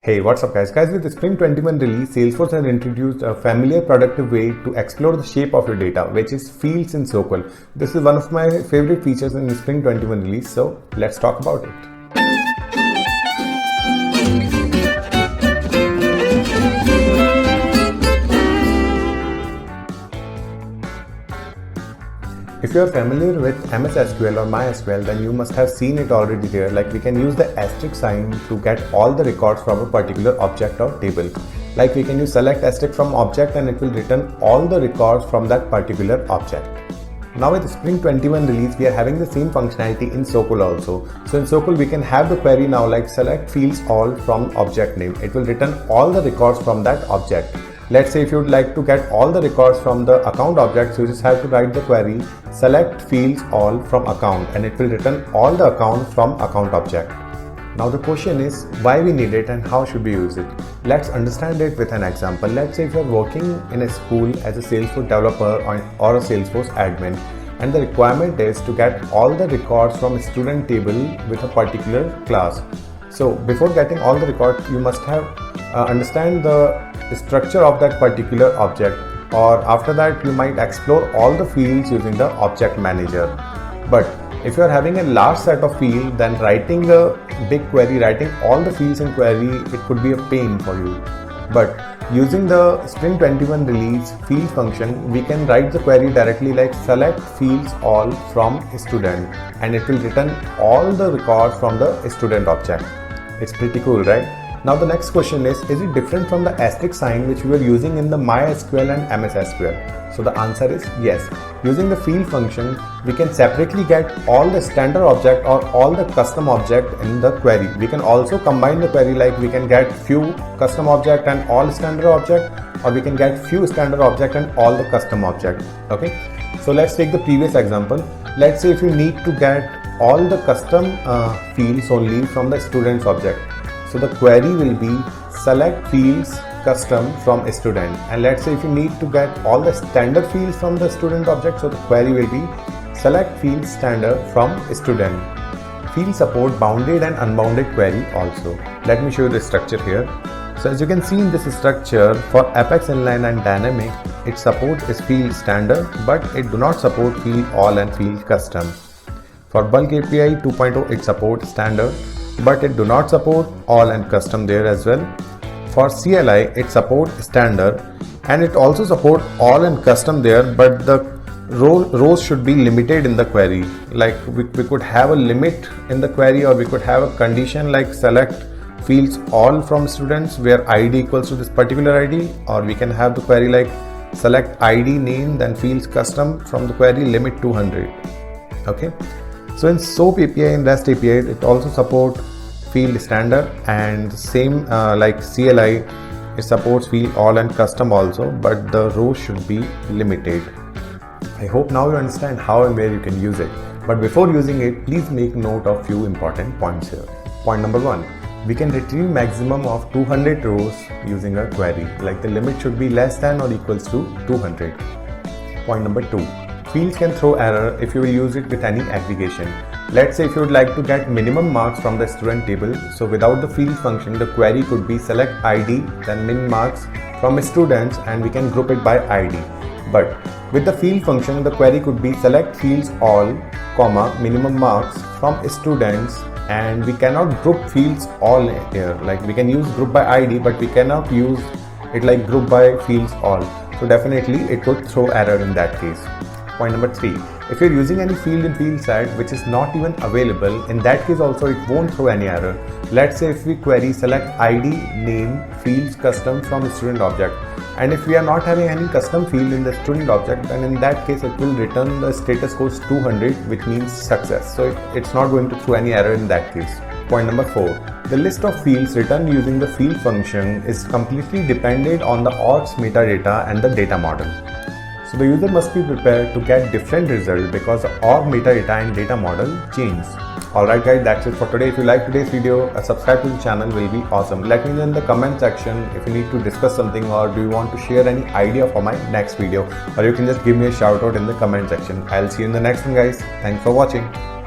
Hey, what's up guys? With the Spring 21 release, Salesforce has introduced a familiar productive way to explore the shape of your data, which is fields in SOQL. This is one of my favorite features in the Spring 21 release, so let's talk about it. If you are familiar with MS SQL or MySQL, then you must have seen it already there. Like we can use the asterisk sign to get all the records from a particular object or table. Like we can use select asterisk from object and it will return all the records from that particular object. Now with the Spring 21 release, we are having the same functionality in SOQL also. So in SOQL, we can have the query now like select fields all from object name. It will return all the records from that object. Let's say if you would like to get all the records from the account object, so you just have to write the query select fields all from account and it will return all the accounts from account object. Now the question is why we need it and how should we use it. Let's understand it with an example. Let's say if you are working in a school as a Salesforce developer or a Salesforce admin, and the requirement is to get all the records from a student table with a particular class. So before getting all the records, you must have understand the structure of that particular object, or after that you might explore all the fields using the object manager. But if you are having a large set of fields, then writing a big query, writing all the fields in query, it could be a pain for you. But using the Spring 21 release field function, we can write the query directly like select fields all from student and it will return all the records from the student object. It's pretty cool, right? Now the next question is it different from the asterisk sign which we were using in the MySQL and MS SQL? So the answer is yes. Using the field function, we can separately get all the standard object or all the custom object in the query. We can also combine the query like we can get few custom object and all standard object, or we can get few standard object and all the custom object. Okay. So let's take the previous example. Let's say if you need to get all the custom fields only from the students object. So the query will be select fields custom from a student, and let's say if you need to get all the standard fields from the student object, so the query will be select fields standard from a student. Fields support bounded and unbounded query also. Let me show you the structure here. So as you can see in this structure, for Apex Inline and Dynamic, it supports is field standard, but it do not support field all and field custom. For Bulk API 2.0, it supports standard, but it do not support all and custom there as well. For CLI, it supports standard and it also support all and custom there, but the rows should be limited in the query. Like we could have a limit in the query, or we could have a condition like select fields all from students where ID equals to this particular ID, or we can have the query like select ID name then fields custom from the query limit 200. Okay. So in SOAP API and REST API, it also supports field standard, and same like CLI, it supports field all and custom also, but the rows should be limited. I hope now you understand how and where you can use it. But before using it, please make note of few important points here. Point number 1, we can retrieve maximum of 200 rows using a query. Like the limit should be less than or equals to 200. Point number 2, fields can throw error if you will use it with any aggregation. Let's say if you would like to get minimum marks from the student table, so without the field function, the query could be select ID then min marks from students and we can group it by ID. But with the field function, the query could be select fields all, comma, minimum marks from students, and we cannot group fields all here. Like we can use group by ID, but we cannot use it like group by fields all. So definitely it could throw error in that case. Point number 3, if you're using any field in field set which is not even available, in that case also it won't throw any error. Let's say if we query select ID name fields custom from student object, and if we are not having any custom field in the student object, then in that case it will return the status code 200, which means success. So it's not going to throw any error in that case. Point number 4, the list of fields returned using the field function is completely dependent on the orgs metadata and the data model. So the user must be prepared to get different results because the org metadata and data model change. Alright guys, that's it for today. If you like today's video, a subscribe to the channel will be awesome. Let me know in the comment section if you need to discuss something, or do you want to share any idea for my next video, or you can just give me a shout out in the comment section. I'll see you in the next one guys. Thanks for watching.